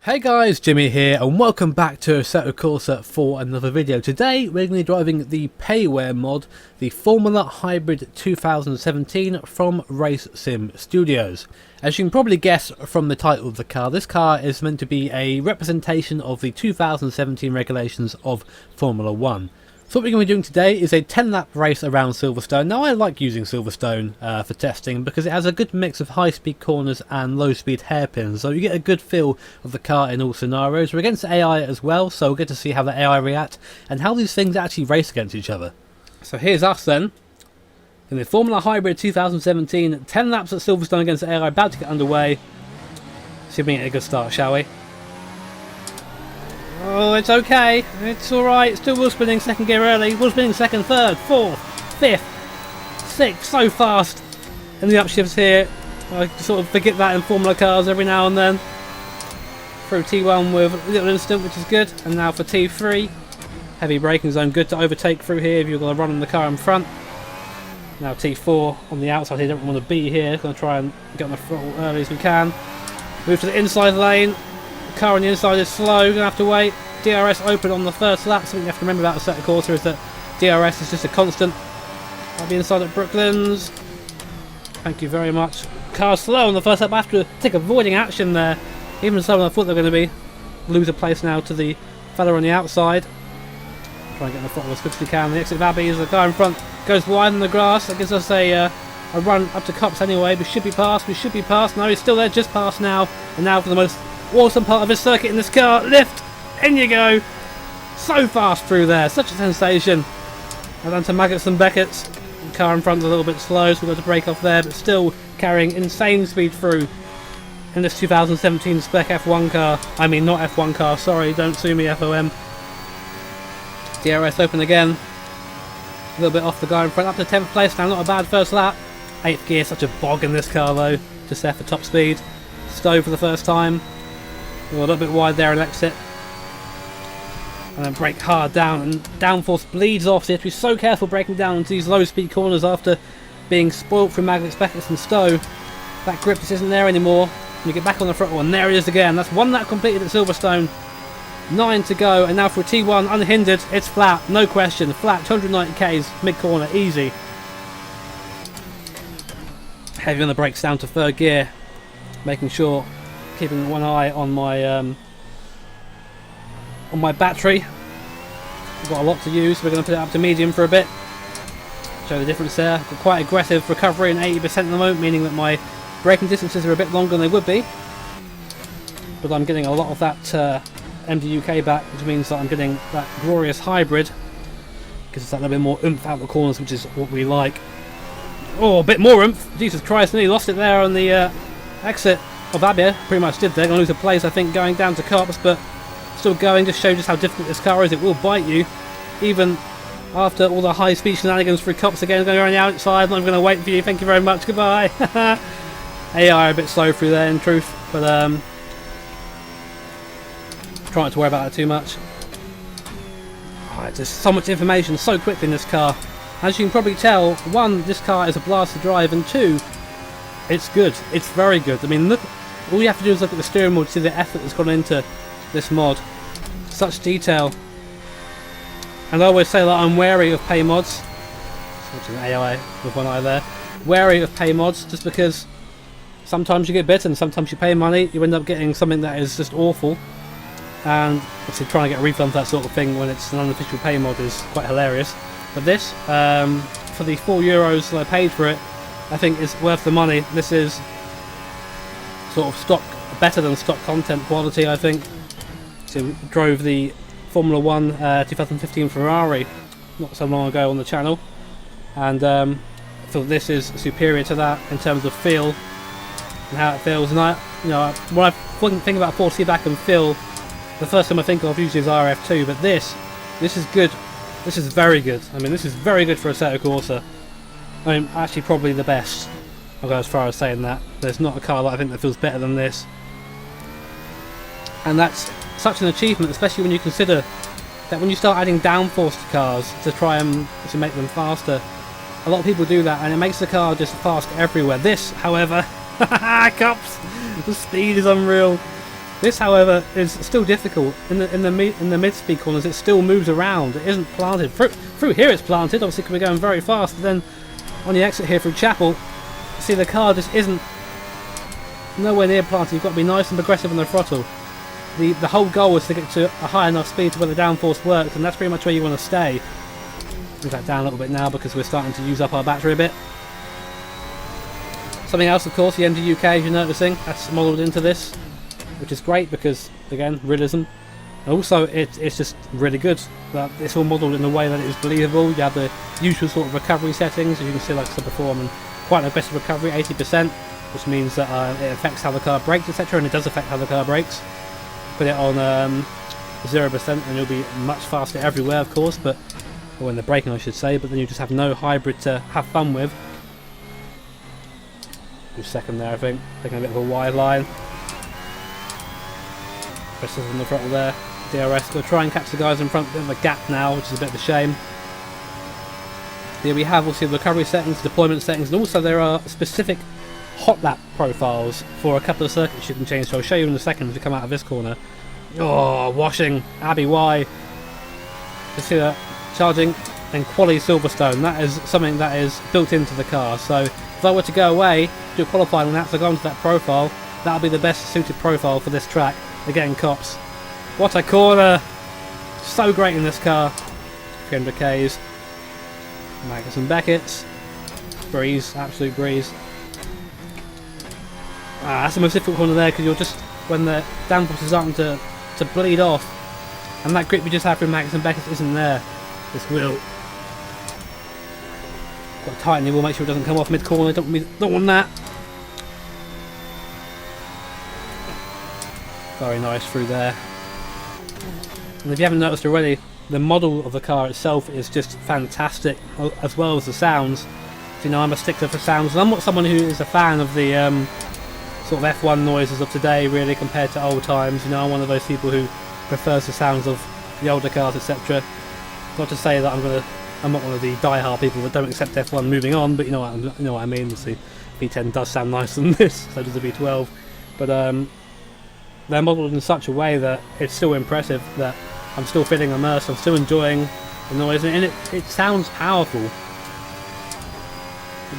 Hey guys, Jimmy here and welcome back to Assetto Corsa for another video. Today we're going to be driving the payware mod, the Formula Hybrid 2017 from Race Sim Studios. As you can probably guess from the title of the car, this car is meant to be a representation of the 2017 regulations of Formula 1. So what we're going to be doing today is a 10-lap race around Silverstone. Now I like using Silverstone for testing because it has a good mix of high-speed corners and low-speed hairpins, so you get a good feel of the car in all scenarios. We're against AI as well, so we'll get to see how the AI react and how these things actually race against each other. So here's us then, in the Formula Hybrid 2017, 10 laps at Silverstone against AI, about to get underway. See if we can get a good start, shall we? Oh, it's okay. It's alright. Still wheel spinning second gear early. Wheel spinning second, third, fourth, fifth, sixth. So fast. And the upshifts here. I sort of forget that in Formula cars every now and then. Through T1 with a little instant, which is good. And now for T3. Heavy braking zone. Good to overtake through here if you're going to run on the car in front. Now T4 on the outside here. Don't want to be here. Going to try and get on the throttle early as we can. Move to the inside lane. The car on the inside is slow, gonna have to wait. DRS open on the first lap. Something you have to remember about Assetto Corsa is that DRS is just a constant. I'll be inside at Brooklands. Thank you very much. Car slow on the first lap. I have to take avoiding action there. Even so, I thought they were going to be. Lose a place now to the fella on the outside. Try and get in the throttle as quick as we can. The exit of Abbey is the car in front. Goes wide in the grass. That gives us a run up to Cops anyway. We should be past. We should be past. No, he's still there. Just past now. And now for the most awesome part of this circuit in this car. Lift! In you go! So fast through there. Such a sensation. And then to Maggots and Beckett's. The car in front is a little bit slow, so we've got to break off there, but still carrying insane speed through in this 2017 spec F1 car. I mean, not F1 car, sorry, don't sue me, FOM. DRS open again. A little bit off the guy in front, up to 10th place now, not a bad first lap. 8th gear, such a bog in this car though. Just there for top speed. Stow for the first time. A little bit wide there and exit. And then brake hard down, and downforce bleeds off, so you have to be so careful braking down into these low speed corners after being spoilt from Maggots, Beckett's and Stowe. That grip just isn't there anymore. And you get back on the throttle and there it is again. That's one lap completed at Silverstone. 9 to go, and now for a T1 unhindered, it's flat, no question. Flat, 290 k's, mid corner, easy. Heavy on the brakes down to third gear, making sure, keeping one eye on my battery. I've got a lot to use, so we're going to put it up to medium for a bit. Show the difference there. I've got quite aggressive recovery and 80% at the moment, meaning that my braking distances are a bit longer than they would be. But I'm getting a lot of that MDUK back, which means that I'm getting that glorious hybrid. Gives us that little bit more oomph out the corners, which is what we like. Oh, a bit more oomph. Jesus Christ, nearly lost it there on the exit of Abbey. Pretty much did there. Going to lose a place, I think, going down to Cops, but still going. Just show just how difficult this car is. It will bite you, even after all the high-speed shenanigans through Cops again. Going around the outside. I'm not going to wait for you. Thank you very much. Goodbye. AI a bit slow through there, in truth, but try not to worry about that too much. Alright, there's so much information so quickly in this car. As you can probably tell, one, this car is a blast to drive, and two, it's good. It's very good. I mean, look, all you have to do is look at the steering wheel to see the effort that's gone into this mod. Such detail. And I always say that I'm wary of pay mods. Watching AI with one eye there. Wary of pay mods, just because sometimes you get bitten, sometimes you pay money, you end up getting something that is just awful. And obviously trying to get a refund for that sort of thing when it's an unofficial pay mod is quite hilarious. But this, for the €4 that I paid for it, I think is worth the money. This is sort of stock, better than stock content quality, I think. So we drove the Formula 1 2015 Ferrari not so long ago on the channel, and I feel this is superior to that in terms of feel and how it feels. And when I think about 4C back and feel, the first time I think of usually is RF2, but this is good. This is very good. I mean, this is very good for a Assetto Corsa. I mean, actually probably the best. I'll go as far as saying that. There's not a car that I think that feels better than this. And that's such an achievement, especially when you consider that when you start adding downforce to cars to try and to make them faster, a lot of people do that and it makes the car just fast everywhere. This, however, Cops, the speed is unreal. This, however, is still difficult. In the mid-speed corners, it still moves around. It isn't planted. Through here it's planted, obviously because we're going very fast. And then on the exit here through Chapel, see the car just isn't nowhere near planted. You've got to be nice and progressive on the throttle. The whole goal is to get to a high enough speed to where the downforce works, and that's pretty much where you want to stay. Move that down a little bit now because we're starting to use up our battery a bit. Something else, of course, the MD UK, as you're noticing, that's modelled into this, which is great because, again, realism. And also, it's just really good that it's all modelled in a way that it is believable. You have the usual sort of recovery settings, as you can see, like I said before, I'm in quite an aggressive recovery, 80%, which means that it affects how the car brakes, etc., and it does affect how the car brakes. Put it on 0% and you'll be much faster everywhere, of course, but or in the braking I should say, but then you just have no hybrid to have fun with. Do second there, I think, taking a bit of a wide line. Presses on the throttle there. DRS, going to try and catch the guys in front, a bit of a gap now, which is a bit of a shame. Here we have also the recovery settings, deployment settings, and also there are specific hot lap profiles for a couple of circuits you can change, so I'll show you in a second as we come out of this corner. Oh, washing, Abbey Y. You see that? Charging and Quali Silverstone, that is something that is built into the car, so if I were to go away, do a qualifying lap, so go onto that profile, that'll be the best suited profile for this track. Again, cops. What a corner! So great in this car. 300 Ks. Magnus and Beckett's. Breeze, absolute breeze. That's the most difficult corner there because you're just, when the downforce is starting to bleed off, and that grip we just had from Magnus and Beckett's isn't there. This wheel. Got to tighten the wheel, make sure it doesn't come off mid corner, don't want that. Very nice through there. And if you haven't noticed already, the model of the car itself is just fantastic, as well as the sounds. So, you know, I'm a stickler for sounds, and I'm not someone who is a fan of the sort of F1 noises of today, really, compared to old times. You know, I'm one of those people who prefers the sounds of the older cars, etc. Not to say that I'm not one of the die-hard people that don't accept F1 moving on, but you know what I mean. The V10 does sound nicer than this, so does the V12. But they're modelled in such a way that it's still impressive, that I'm still feeling immersed, I'm still enjoying the noise, and it sounds powerful,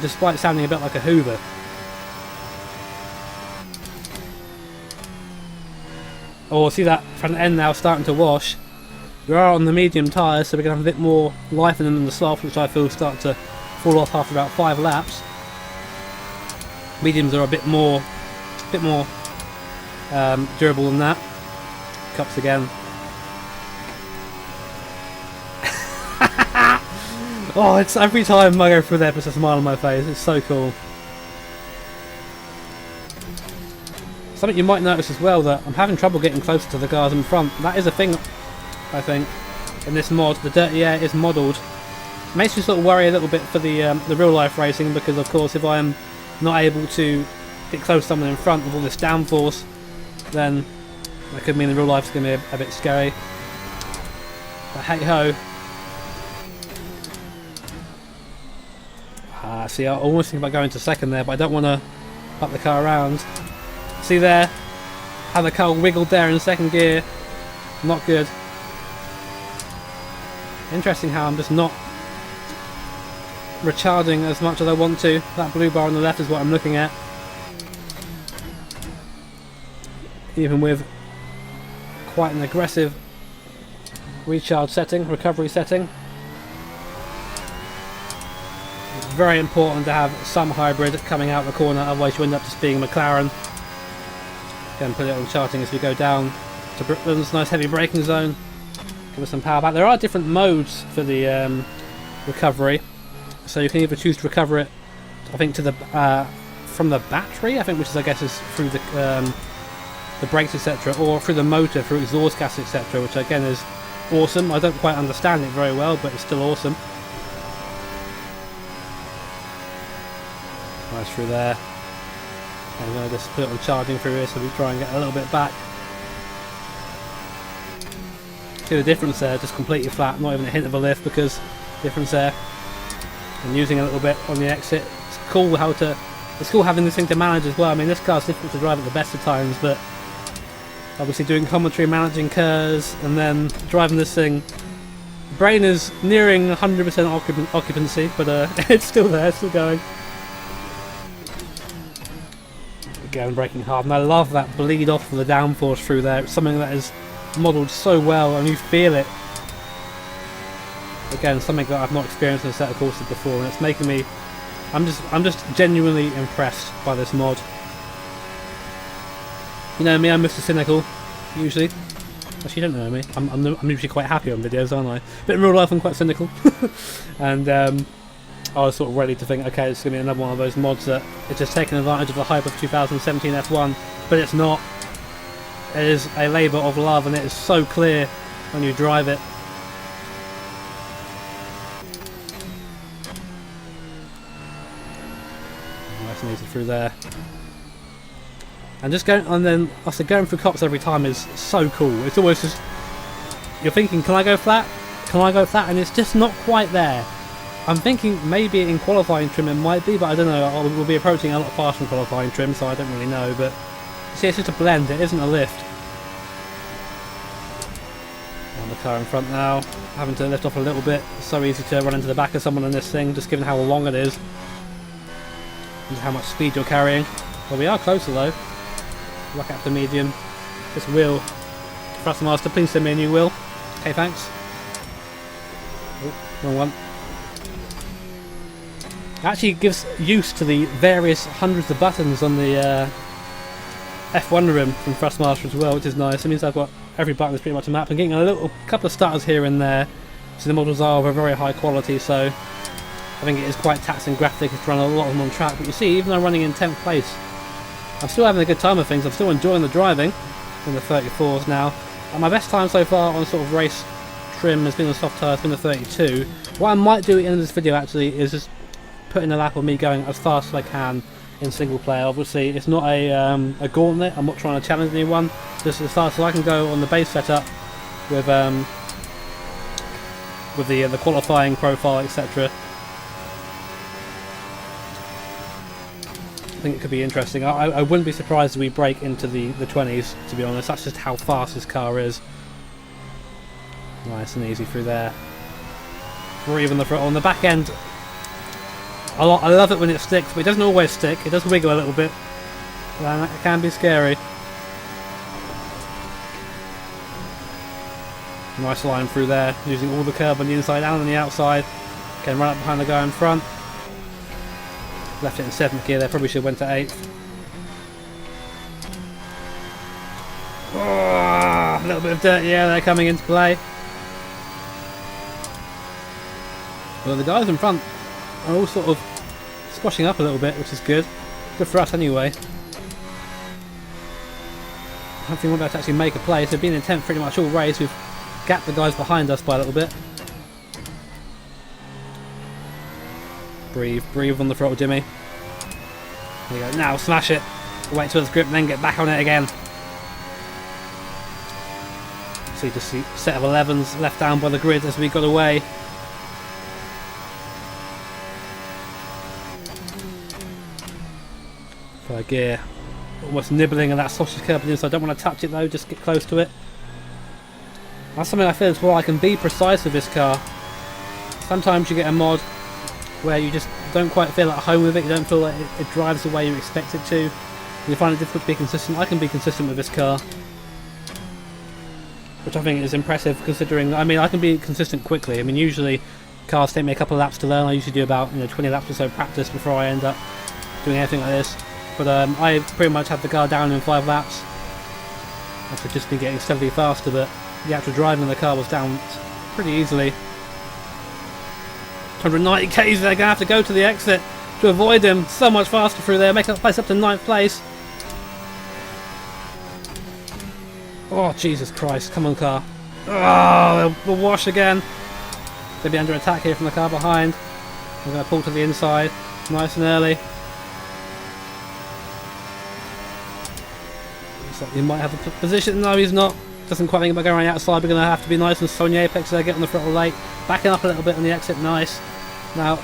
despite sounding a bit like a Hoover. Oh, see that front end now starting to wash. We are on the medium tyres, so we're going to have a bit more life in them than the soft, which I feel start to fall off after about 5 laps. Mediums are a bit more durable than that. Cups again. Oh, it's every time I go through there, puts a smile on my face. It's so cool. Something you might notice as well, that I'm having trouble getting closer to the cars in front. That is a thing, I think, in this mod. The dirty air is modelled. Makes me sort of worry a little bit for the real life racing, because of course if I'm not able to get close to someone in front with all this downforce, then that could mean the real life is going to be a bit scary. But hey ho. See, I almost think about going to second there, but I don't want to up the car around. See there, how the car wiggled there in second gear. Not good. Interesting how I'm just not recharging as much as I want to. That blue bar on the left is what I'm looking at. Even with quite an aggressive recharge setting, recovery setting. It's very important to have some hybrid coming out the corner, otherwise you end up just being a McLaren. Again, put it on charging as we go down to Brooklands. Nice heavy braking zone. Give us some power back. There are different modes for the recovery, so you can either choose to recover it, I think, to the from the battery, I think, which is, I guess, is through the brakes, etc., or through the motor, through exhaust gas, etc., which again is awesome. I don't quite understand it very well, but it's still awesome. Nice through there. I'm going to just put it on charging through here so we try and get a little bit back. See the difference there, just completely flat, not even a hint of a lift, because difference there. And using a little bit on the exit. It's cool having this thing to manage as well. I mean, this car's difficult to drive at the best of times, but Obviously doing commentary, managing cars, and then driving this thing. Brain is nearing 100% occupancy, but it's still there, it's still going. Again, braking hard, and I love that bleed off of the downforce through there. It's something that is modelled so well, and you feel it. Again, something that I've not experienced in Assetto Corsa before, and it's making me. I'm just genuinely impressed by this mod. You know me, I'm Mr. Cynical, usually. Actually, you don't know me. I'm usually quite happy on videos, aren't I? But in real life, I'm quite cynical. And I was sort of ready to think, okay, it's going to be another one of those mods that is just taking advantage of the hype of 2017 F1, but it's not. It is a labour of love, and it is so clear when you drive it. Nice and easy through there. And just going, and then after going through cops every time is so cool. It's always just, you're thinking, can I go flat? Can I go flat? And it's just not quite there. I'm thinking maybe in qualifying trim it might be, but I don't know. We'll be approaching a lot faster in qualifying trim, so I don't really know. But see, it's just a blend. It isn't a lift. On the car in front now, having to lift off a little bit. It's so easy to run into the back of someone on this thing, just given how long it is and how much speed you're carrying. Well, we are closer though. Rock up to medium. This wheel. Thrust master, please send me a new wheel. Okay, thanks. Oh, wrong one. It actually gives use to the various hundreds of buttons on the F1 rim from Thrustmaster as well, which is nice. It means I've got every button is pretty much a map. I'm getting a couple of stutters here and there. So the models are of a very high quality, so I think it is quite taxing graphically to run a lot of them on track. But you see, even though I'm running in 10th place, I'm still having a good time of things. I'm still enjoying the driving in the 34s now. And my best time so far on sort of race trim has been on soft tyres, been the 32. What I might do at the end of this video actually is just put in a lap of me going as fast as I can in single player. Obviously it's not a gauntlet, I'm not trying to challenge anyone, just as fast as I can go on the base setup with the qualifying profile, etc. I think it could be interesting. I wouldn't be surprised if we break into the 20s, to be honest. That's just how fast this car is. Nice and easy through there. Or even the front. On the back end, I love it when it sticks, but it doesn't always stick. It does wiggle a little bit, and it can be scary. Nice line through there, using all the curb on the inside and on the outside. Can run up behind the guy in front. Left it in 7th gear there, probably should have went to 8th. Oh, a little bit of dirty air there coming into play. Well, the guys in front are all sort of squashing up a little bit, which is good. Good for us anyway. I don't think we're about to actually make a play, so being in 10th pretty much all race, we've gapped the guys behind us by a little bit. Breathe on the throttle, Jimmy. There you go, now smash it. Wait till it's grip and then get back on it again. So you just see a set of 11s left down by the grid as we got away. Third gear. Almost nibbling at that sausage curb on the inside. I don't want to touch it though, just get close to it. That's something I feel is where I can be precise with this car. Sometimes you get a mod where you just don't quite feel at home with it, you don't feel like it drives the way you expect it to. You find it difficult to be consistent. I can be consistent with this car, which I think is impressive considering, I mean, I can be consistent quickly. I mean, usually cars take me a couple of laps to learn. I usually do about 20 laps or so practice before I end up doing anything like this. But I pretty much had the car down in 5 laps. I've just been getting steadily faster, but the actual driving of the car was down pretty easily. 190 k's, they're going to have to go to the exit to avoid him. So much faster through there, make that place up to 9th place. Oh, Jesus Christ, come on car. Oh, they'll wash again. They'll be under attack here from the car behind. I'm going to pull to the inside, nice and early. Looks like he might have a position, no he's not. Doesn't quite think about going around the outside, we're going to have to be nice and slow on the apex there, get on the throttle late. Backing up a little bit on the exit, nice. Now,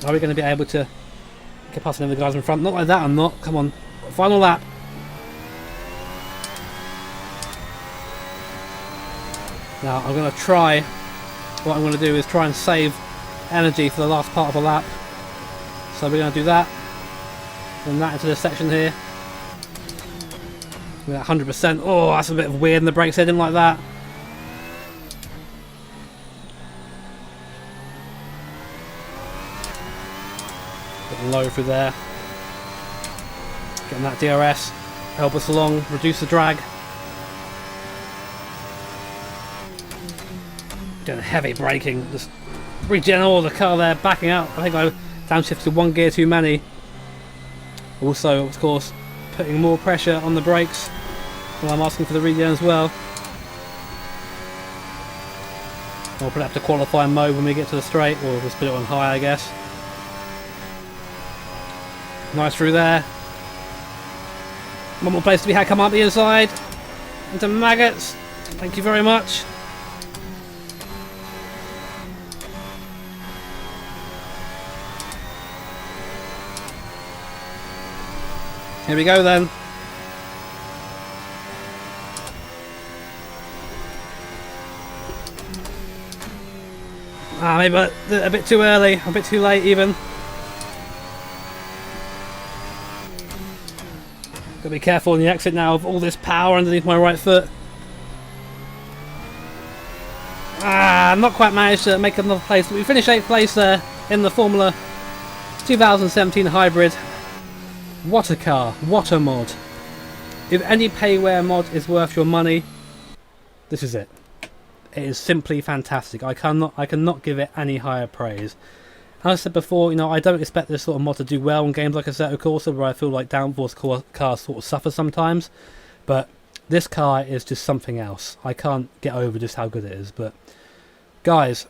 are we going to be able to get past any of the guys in front? Not like that, I'm not. Come on. Final lap. Now I'm going to try, what I'm going to do is try and save energy for the last part of the lap. So we're going to do that, and that into this section here. 100%. Oh, that's a bit weird in the brakes. I didn't like that. Bit low through there. Getting that DRS, help us along, reduce the drag. Doing heavy braking, just regen all the car there, backing out. I think I downshifted one gear too many. Also, of course, putting more pressure on the brakes while I'm asking for the regen as well. I'll put it up to qualifying mode when we get to the straight, or just put it on high, I guess. Nice through there. One more place to be had, come up the inside. Into maggots. Thank you very much. Here we go then. Maybe a bit too early, a bit too late even. Gotta be careful on the exit now of all this power underneath my right foot. Not quite managed to make another place. We finished 8th place there in the Formula 2017 Hybrid. What a car, what a mod. If any payware mod is worth your money, this is it. It is simply fantastic. I cannot give it any higher praise. As I said before, you know, I don't expect this sort of mod to do well in games like Assetto Corsa, where I feel like downforce cars sort of suffer sometimes. But this car is just something else. I can't get over just how good it is. But guys,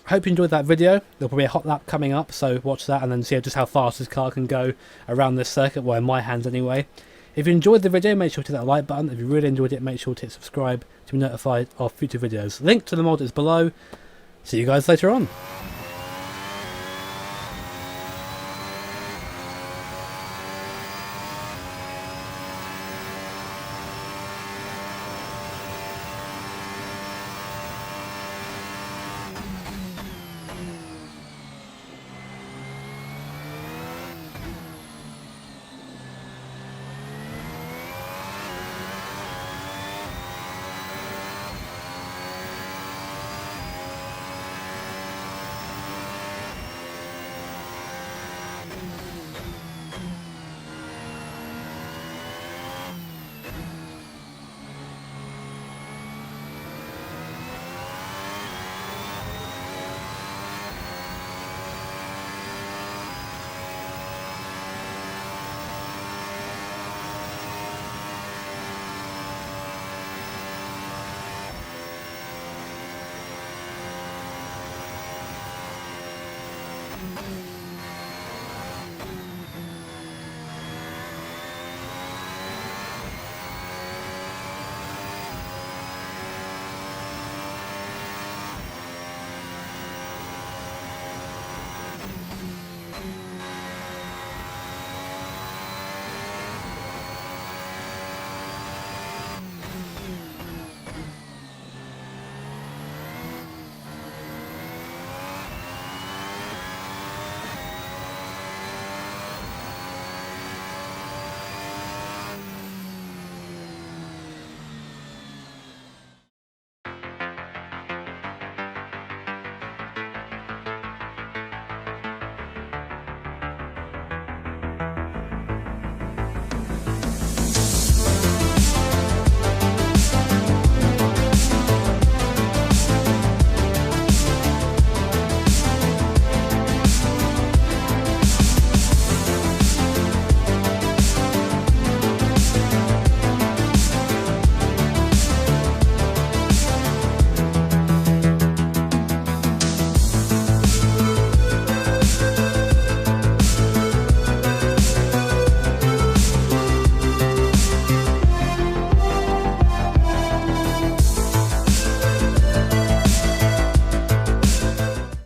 hope you enjoyed that video. There'll probably be a hot lap coming up, so watch that and then see just how fast this car can go around this circuit, well, in my hands anyway. If you enjoyed the video, make sure to hit that like button. If you really enjoyed it, make sure to hit subscribe to be notified of future videos. Link to the mod is below. See you guys later on.